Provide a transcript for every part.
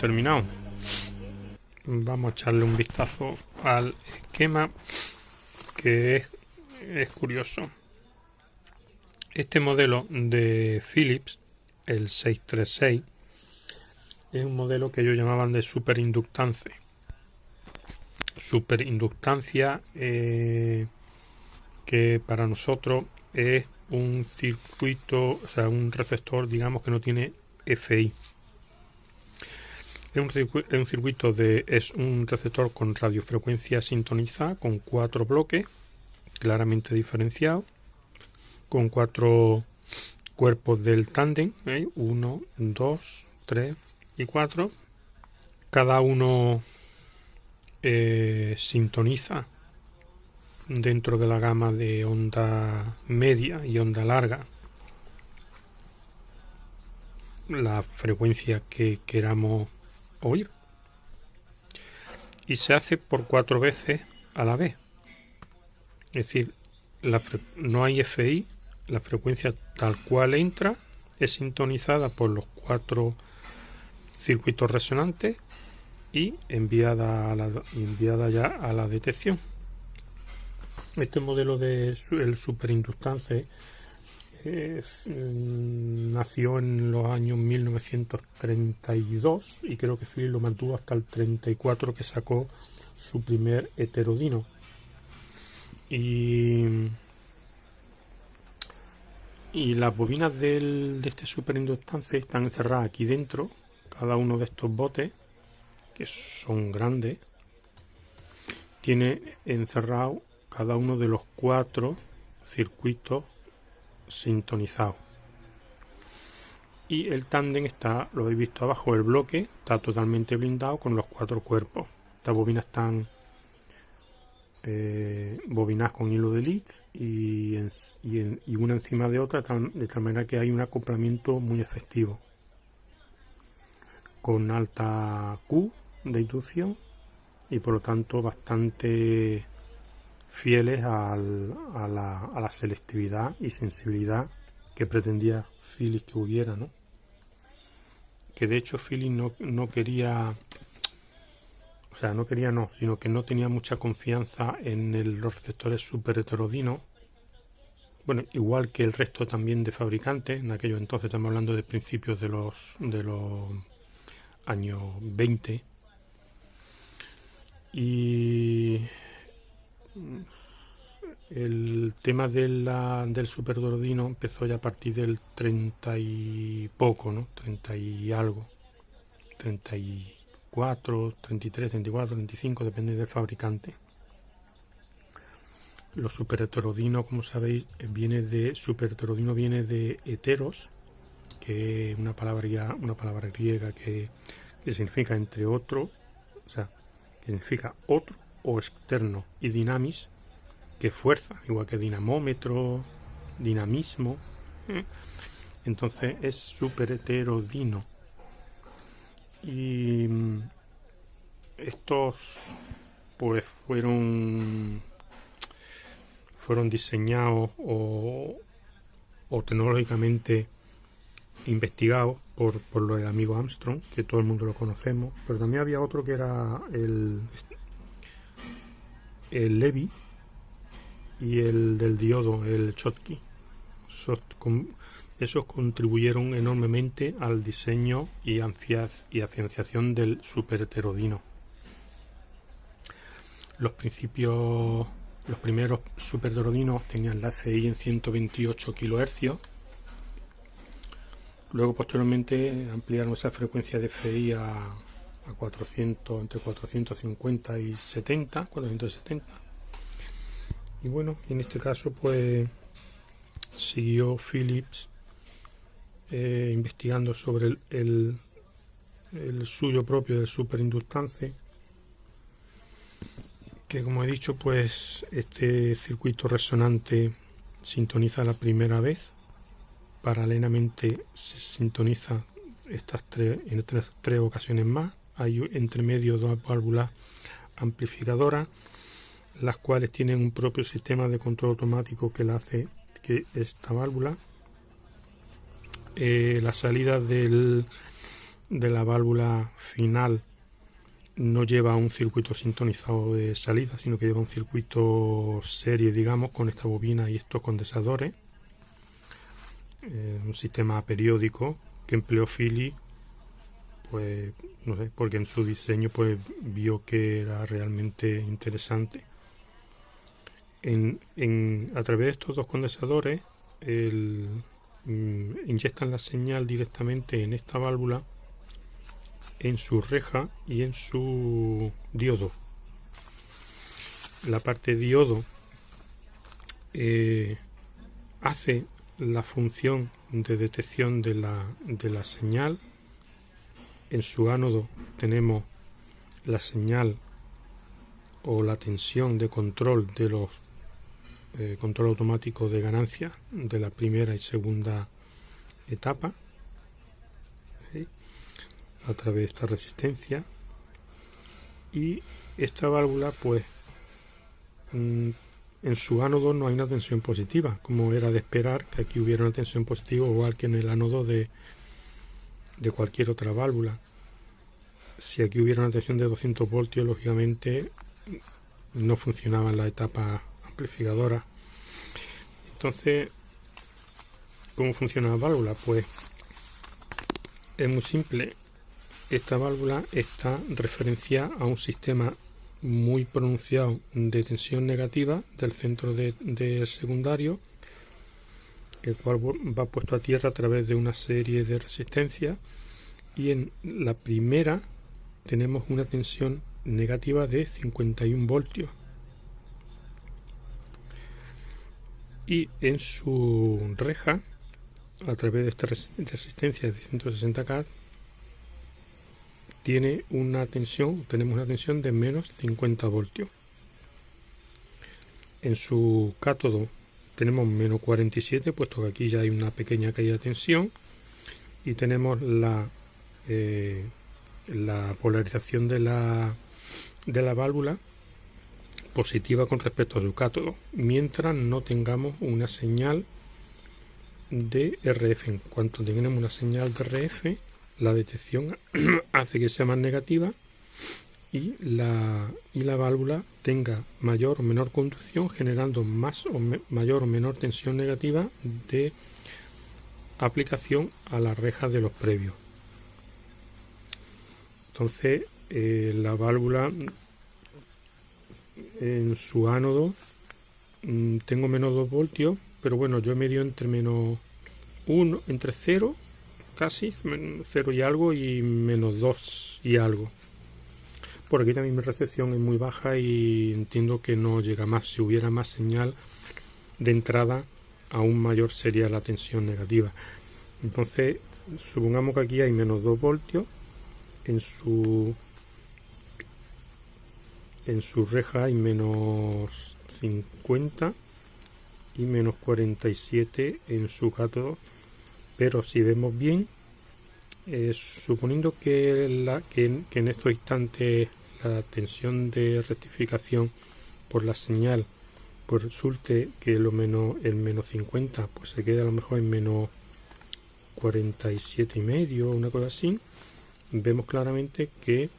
terminado. Vamos a echarle un vistazo al esquema, que es curioso. Este modelo de Philips, el 636, es un modelo que ellos llamaban de superinductancia. Superinductancia que para nosotros es un circuito, o sea, un receptor, digamos, que no tiene FI. Es un receptor con radiofrecuencia sintonizada, con 4 bloques claramente diferenciados, con 4 cuerpos del tándem, 1, 2, 3 y 4. Cada uno sintoniza dentro de la gama de onda media y onda larga la frecuencia que queramos oír, y se hace por 4 veces a la vez. Es decir, no hay FI, la frecuencia tal cual entra es sintonizada por los 4 circuitos resonantes y enviada ya a la detección. Este modelo de el superinductance nació en los años 1932 y creo que Philips lo mantuvo hasta el 34, que sacó su primer heterodino. Y las bobinas de este superinductance están encerradas aquí dentro. Cada uno de estos botes, que son grandes, tiene encerrado cada uno de los 4 circuitos sintonizados. Y el tándem está, lo habéis visto abajo, el bloque está totalmente blindado con los 4 cuerpos. Estas bobinas están bobinadas con hilo de Leeds y una encima de otra, de tal manera que hay un acoplamiento muy efectivo, con alta Q de inducción y por lo tanto bastante fieles a la selectividad y sensibilidad que pretendía Philips que hubiera, ¿no? Que de hecho Philips no quería, sino que no tenía mucha confianza en los receptores super heterodinos. Bueno, igual que el resto también de fabricantes. En aquellos entonces, estamos hablando de principios de los años 20. Y el tema del super heterodino empezó ya a partir del 30 y poco, ¿no? 30 y algo. 34, 33, 34, 35, depende del fabricante. Los super heterodinos, como sabéis, viene de heteros, que es una palabra griega que significa entre otro, o sea, que significa otro o externo, y dinamis, que fuerza, igual que dinamómetro, dinamismo. Entonces es super heterodino. Y estos pues fueron diseñados o tecnológicamente investigados por el amigo Armstrong, que todo el mundo lo conocemos, pero también había otro que era el Levy y el del diodo, el Schottky. Esos contribuyeron enormemente al diseño y afianzación del super heterodino. Los primeros super heterodinos tenían la FI en 128 kHz. Luego, posteriormente, ampliaron esa frecuencia de FI a 400, entre 450 y 470. Y bueno, en este caso, pues siguió Philips investigando sobre el suyo propio del superinductance, que, como he dicho, pues este circuito resonante sintoniza la primera vez. Paralelamente se sintoniza en estas tres ocasiones más. Hay entre medio 2 válvulas amplificadoras, las cuales tienen un propio sistema de control automático que la hace que esta válvula, la salida del de la válvula final no lleva un circuito sintonizado de salida, sino que lleva un circuito serie, digamos, con esta bobina y estos condensadores. Un sistema periódico que empleó Philips, pues no sé, porque en su diseño pues vio que era realmente interesante. A través de estos dos condensadores inyectan la señal directamente en esta válvula, en su reja y en su diodo. La parte diodo hace la función de detección de la señal. En su ánodo tenemos la señal o la tensión de control de los control automático de ganancia de la primera y segunda etapa, ¿sí?, a través de esta resistencia. Y esta válvula, pues en su ánodo no hay una tensión positiva, como era de esperar que aquí hubiera una tensión positiva, igual que en el ánodo de cualquier otra válvula. Si aquí hubiera una tensión de 200 voltios, lógicamente no funcionaba en la etapa amplificadora. Entonces, ¿cómo funciona la válvula? Pues es muy simple. Esta válvula está referenciada a un sistema muy pronunciado de tensión negativa del centro de secundario, el cual va puesto a tierra a través de una serie de resistencias, y en la primera tenemos una tensión negativa de 51 voltios y en su reja, a través de esta resistencia de 160K, tenemos una tensión de menos 50 voltios. En su cátodo tenemos menos 47, puesto que aquí ya hay una pequeña caída de tensión, y tenemos la polarización de la válvula positiva con respecto a su cátodo, mientras no tengamos una señal de RF. En cuanto tengamos una señal de RF, la detección hace que sea más negativa y la válvula tenga mayor o menor conducción, generando mayor o menor tensión negativa de aplicación a las rejas de los previos. Entonces, la válvula en su ánodo tengo menos 2 voltios, pero bueno, yo he medido entre menos 1, entre 0, casi 0 y algo, y menos 2 y algo. Por aquí también mi recepción es muy baja y entiendo que no llega más. Si hubiera más señal de entrada, aún mayor sería la tensión negativa. Entonces, supongamos que aquí hay menos 2 voltios. En su reja hay menos 50 y menos 47 en su cátodo. Pero si vemos bien, suponiendo que en estos instantes la tensión de rectificación por la señal pues resulte que el menos 50 pues se queda a lo mejor en menos 47 y medio, una cosa así, vemos claramente que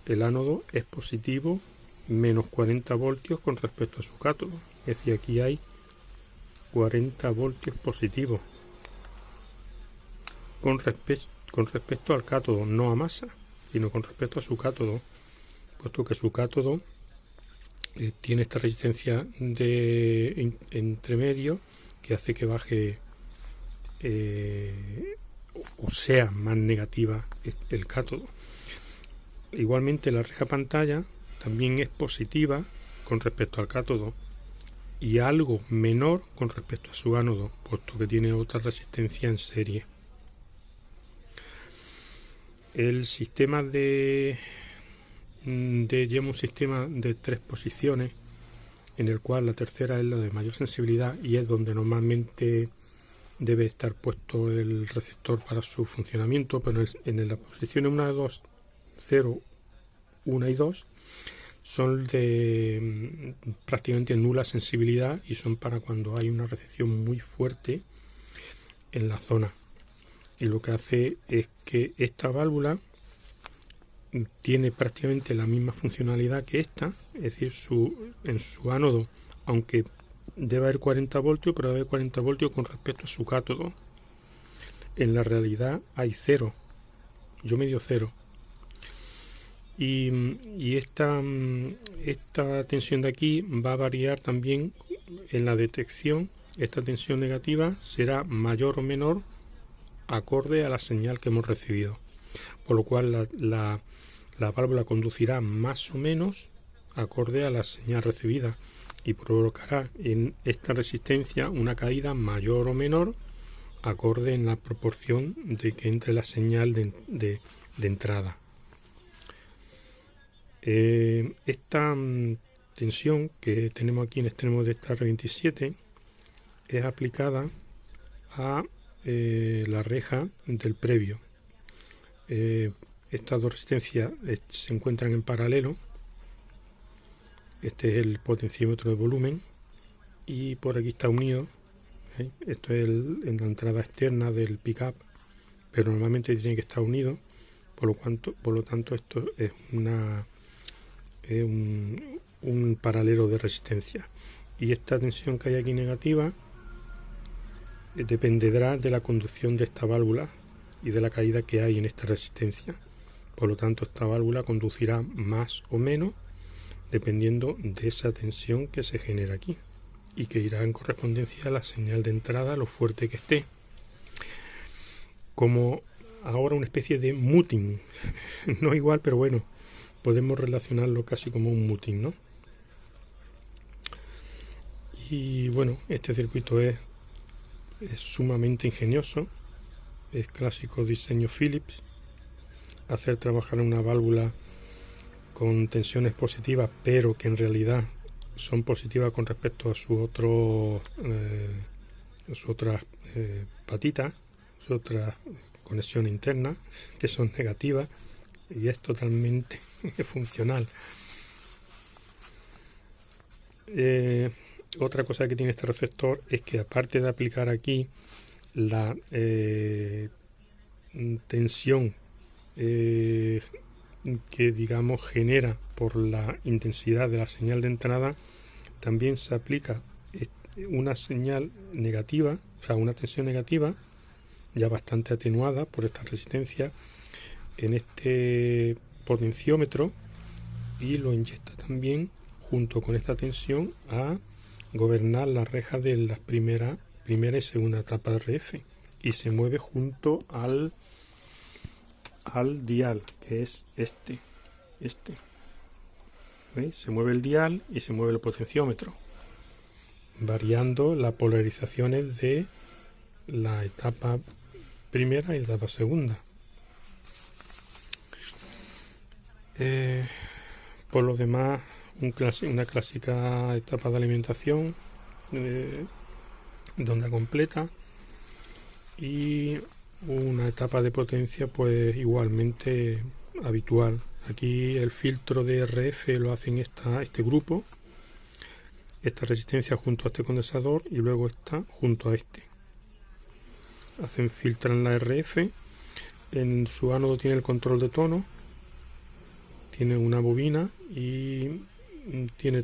el ánodo es positivo menos 40 voltios con respecto a su cátodo. Es decir, aquí hay 40 voltios positivos con respecto al cátodo, no a masa, sino con respecto a su cátodo, puesto que su cátodo tiene esta resistencia de entre medio que hace que baje o sea más negativa el cátodo. Igualmente la reja pantalla también es positiva con respecto al cátodo y algo menor con respecto a su ánodo, puesto que tiene otra resistencia en serie. El sistema lleva un sistema de 3 posiciones, en el cual la tercera es la de mayor sensibilidad y es donde normalmente debe estar puesto el receptor para su funcionamiento, pero en las posiciones 1, 2, 0, 1 y 2 son de prácticamente nula sensibilidad y son para cuando hay una recepción muy fuerte en la zona. y lo que hace es que esta válvula tiene prácticamente la misma funcionalidad que esta, es decir, en su ánodo, aunque debe haber 40 voltios, pero debe haber 40 voltios con respecto a su cátodo. En la realidad hay 0, yo medio 0. Y esta tensión de aquí va a variar también en la detección. Esta tensión negativa será mayor o menor acorde a la señal que hemos recibido, por lo cual la válvula conducirá más o menos acorde a la señal recibida y provocará en esta resistencia una caída mayor o menor acorde en la proporción de que entre la señal de entrada. Esta tensión que tenemos aquí en extremo de esta R27 es aplicada a la reja del previo. Estas dos resistencias se encuentran en paralelo. Este es el potenciómetro de volumen y por aquí está unido. Esto es en la entrada externa del pickup, pero normalmente tiene que estar unido, por lo tanto esto es un paralelo de resistencia. Y esta tensión que hay aquí negativa dependerá de la conducción de esta válvula y de la caída que hay en esta resistencia. Por lo tanto, esta válvula conducirá más o menos dependiendo de esa tensión que se genera aquí y que irá en correspondencia a la señal de entrada, lo fuerte que esté. Como ahora una especie de muting, no igual, pero bueno, podemos relacionarlo casi como un muting, ¿no? Y bueno, este circuito es sumamente ingenioso, es clásico diseño Philips, hacer trabajar una válvula con tensiones positivas, pero que en realidad son positivas con respecto a sus otras patitas, sus otras conexiones internas, que son negativas, y es totalmente funcional. Otra cosa que tiene este receptor es que, aparte de aplicar aquí la tensión que digamos genera por la intensidad de la señal de entrada, también se aplica una señal negativa, o sea, una tensión negativa ya bastante atenuada por esta resistencia en este potenciómetro, y lo inyecta también junto con esta tensión a gobernar las rejas de las primera y segunda etapa de RF, y se mueve junto al dial, que es este. ¿Veis? Se mueve el dial y se mueve el potenciómetro, variando las polarizaciones de la etapa primera y la etapa segunda. Por lo demás, una clásica etapa de alimentación de onda completa, y una etapa de potencia pues igualmente habitual. Aquí el filtro de RF lo hacen este grupo, esta resistencia junto a este condensador, y luego esta junto a este. Filtran la RF. En su ánodo tiene el control de tono, tiene una bobina y tiene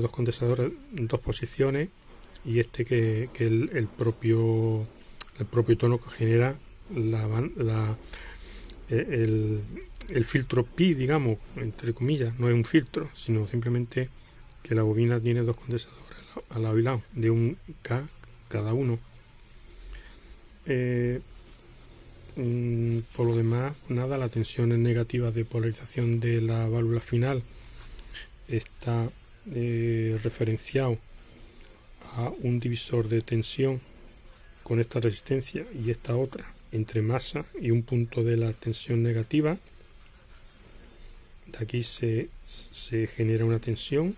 dos condensadores en dos posiciones, y que el propio tono que genera el filtro pi, digamos, entre comillas. No es un filtro, sino simplemente que la bobina tiene dos condensadores al lado y lado, de un K cada uno. Por lo demás, nada, la tensión es negativa de polarización de la válvula final está referenciado a un divisor de tensión con esta resistencia y esta otra entre masa y un punto de la tensión negativa. De aquí se genera una tensión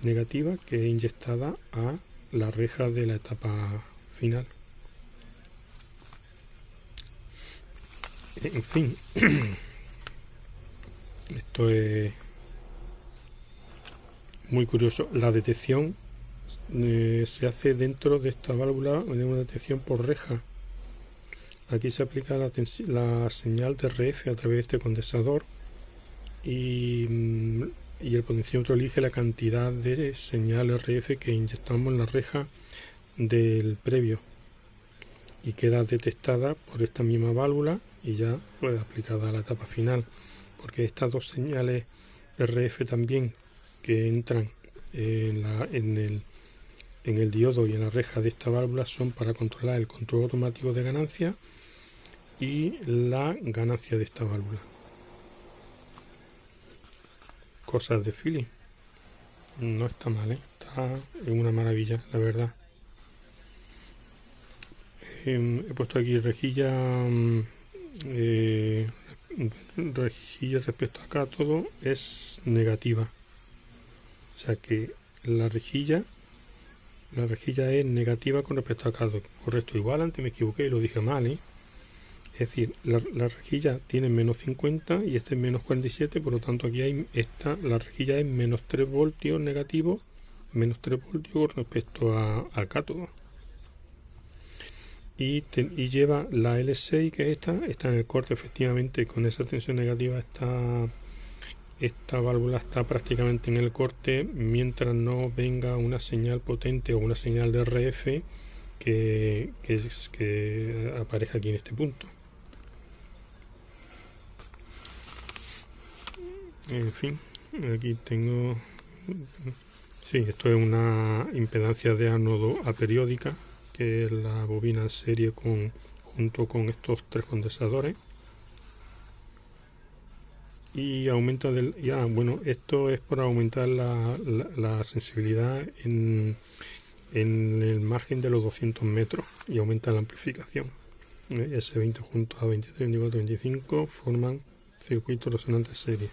negativa que es inyectada a la reja de la etapa final. En fin, esto es muy curioso. La detección se hace dentro de esta válvula de una detección por reja, aquí se aplica la señal de RF a través de este condensador y el potenciómetro elige la cantidad de señal RF que inyectamos en la reja del previo y queda detectada por esta misma válvula y ya pues aplicada a la etapa final, porque estas dos señales RF también que entran en el diodo y en la reja de esta válvula son para controlar el control automático de ganancia y la ganancia de esta válvula. Cosas de feeling. No está mal, está en una maravilla, la verdad. He puesto aquí rejilla respecto a cátodo es negativa, o sea que la rejilla es negativa con respecto a cátodo, correcto. Igual antes me equivoqué y lo dije mal, es decir, la rejilla tiene menos 50 y este es menos 47, por lo tanto aquí hay la rejilla es menos 3 voltios negativo, menos 3 voltios con respecto al cátodo. Y lleva la L6, que es está en el corte, efectivamente. Con esa tensión negativa esta válvula está prácticamente en el corte mientras no venga una señal potente o una señal de RF que aparezca aquí en este punto. En fin, aquí tengo, sí, esto es una impedancia de ánodo aperiódica, que es la bobina en serie junto con estos tres condensadores, y aumenta bueno, esto es para aumentar la sensibilidad en el margen de los 200 metros y aumenta la amplificación. S20 junto a 23, 24, 25 forman circuitos resonantes serie.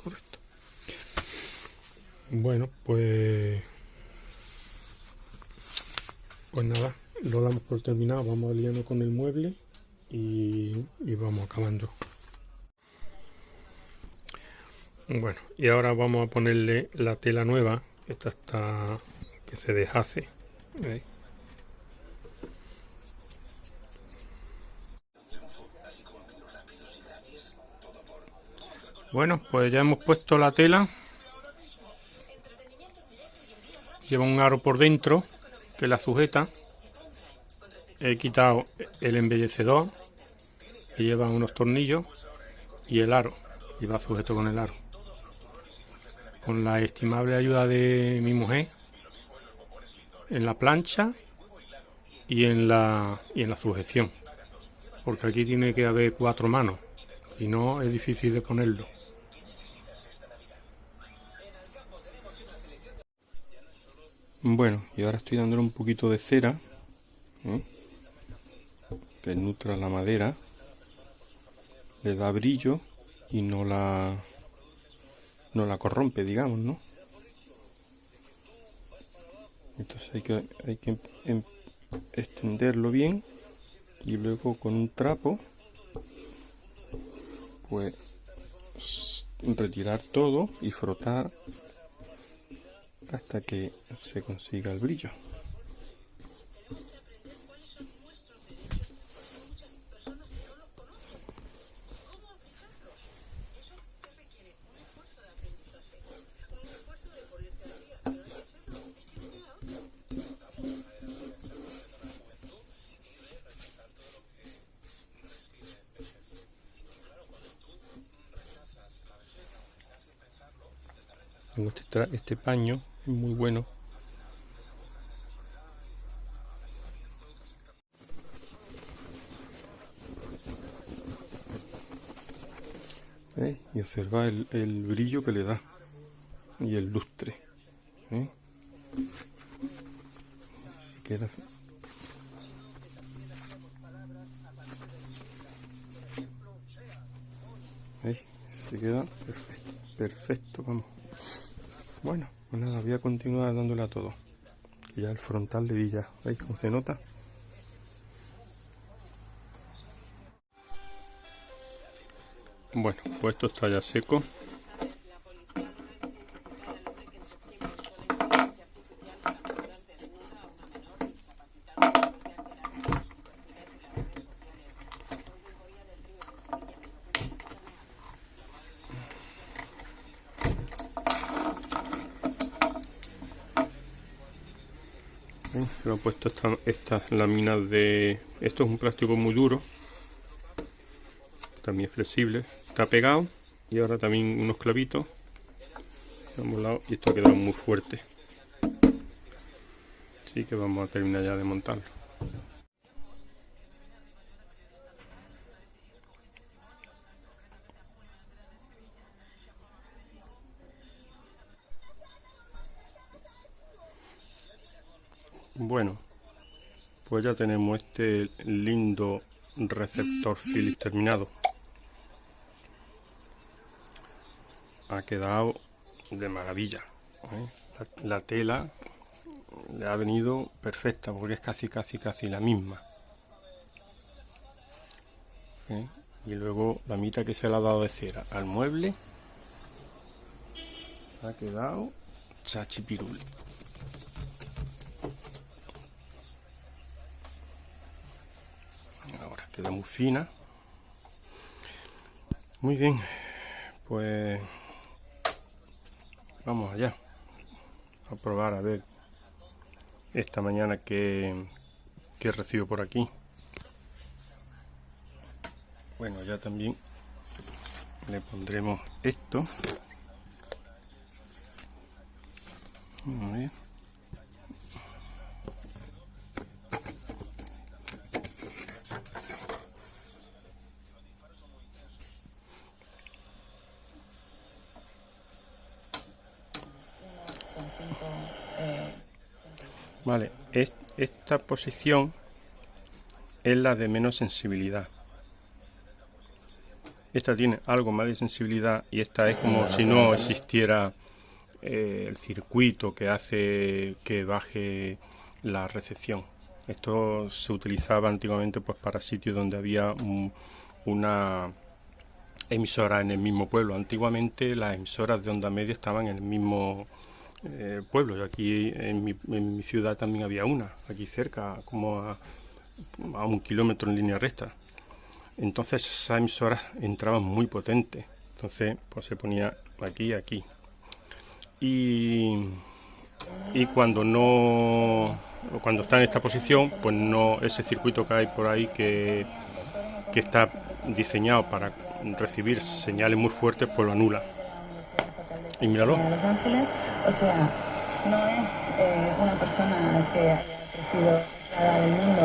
Correcto. Bueno, pues nada, lo damos por terminado. Vamos aliando con el mueble y vamos acabando. Bueno, y ahora vamos a ponerle la tela nueva. Esta está que se deshace. ¿Veis? Bueno, pues ya hemos puesto la tela. Lleva un aro por dentro que la sujeta. He quitado el embellecedor que lleva unos tornillos y el aro, y va sujeto con el aro. Con la estimable ayuda de mi mujer en la plancha y en la sujeción, porque aquí tiene que haber 4 manos, si no es difícil de ponerlo. Bueno, y ahora estoy dándole un poquito de cera, que nutra la madera, le da brillo y no la corrompe, digamos, ¿no? Entonces hay que extenderlo bien y luego con un trapo pues retirar todo y frotar hasta que se consiga el brillo. Tengo este paño muy bueno. ¿Veis? Y observa el brillo que le da y el lustre. Se queda. ¿Veis? Se queda perfecto, vamos. Bueno, pues nada, voy a continuar dándole a todo. Que ya el frontal le di ya. ¿Veis cómo se nota? Bueno, pues esto está ya seco. Le he puesto estas láminas de... Esto es un plástico muy duro, también flexible, está pegado, y ahora también unos clavitos se han volado y esto ha quedado muy fuerte, así que vamos a terminar ya de montarlo. Bueno, pues ya tenemos este lindo receptor Philips terminado. Ha quedado de maravilla, ¿eh? La tela le ha venido perfecta porque es casi la misma, ¿eh? Y luego la mitad que se le ha dado de cera al mueble ha quedado chachipirul. Ahora queda muy fina. Muy bien, pues vamos allá a probar a ver esta mañana que recibo por aquí. Bueno, ya también le pondremos esto. Muy bien. Vale, esta posición es la de menos sensibilidad. Esta tiene algo más de sensibilidad y esta es como si no existiera el circuito que hace que baje la recepción. Esto se utilizaba antiguamente pues para sitios donde había una emisora en el mismo pueblo. Antiguamente las emisoras de onda media estaban en el mismo pueblo. Aquí en mi ciudad también había una, aquí cerca, como a 1 kilómetro en línea recta. Entonces esas emisoras entraban muy potentes. Entonces pues se ponía aquí y aquí. Y cuando está en esta posición, pues no, ese circuito que hay por ahí que está diseñado para recibir señales muy fuertes, pues lo anula. Y míralo. Los Ángeles, o sea, no es una persona que haya crecido aislada del mundo,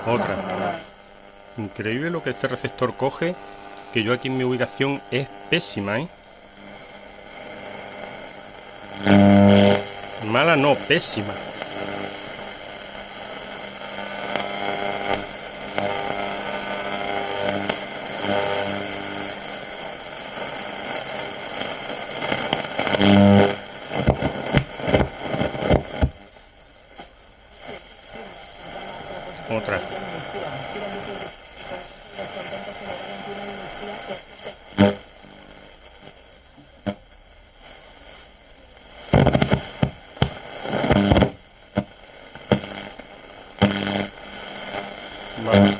¿no? Otra. Increíble lo que este receptor coge, que yo aquí en mi ubicación es pésima, ¿eh? Mala no, pésima. Otra. Vale.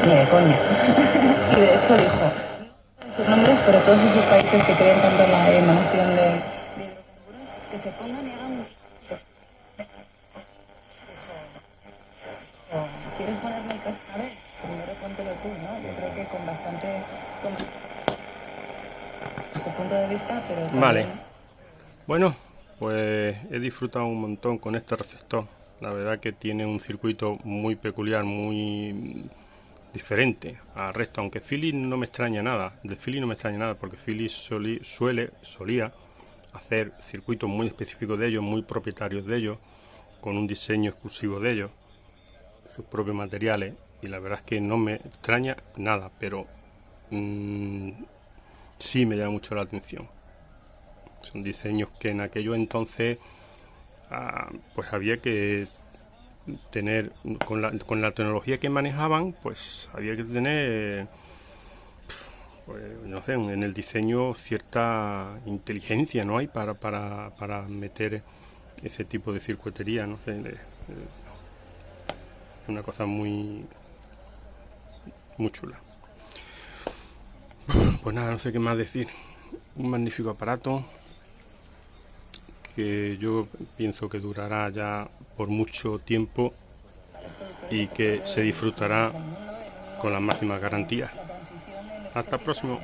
Ni de coña. Y de hecho dijo sus nombres, pero todos esos países que creen tanto en la emanación de hidrocarburos, que se pongan y hagan. ¿Quieres ponerme el cascabel? Primero póntelo tú, ¿no? Yo creo que con bastante su punto de vista, pero también... Vale. Bueno, pues he disfrutado un montón con este receptor. La verdad que tiene un circuito muy peculiar, muy diferente al resto, aunque Philips no me extraña nada. De Philips no me extraña nada, porque Philips solía hacer circuitos muy específicos de ellos, muy propietarios de ellos, con un diseño exclusivo de ellos, sus propios materiales, y la verdad es que no me extraña nada, pero sí me llama mucho la atención. Son diseños que en aquello entonces pues había que tener, con la tecnología que manejaban, pues había que tener, pues, no sé, en el diseño cierta inteligencia, ¿no? Hay para meter ese tipo de circuitería, no sé, una cosa muy chula. Pues nada, no sé qué más decir. Un magnífico aparato que yo pienso que durará ya por mucho tiempo y que se disfrutará con las máximas garantías. Hasta el próximo.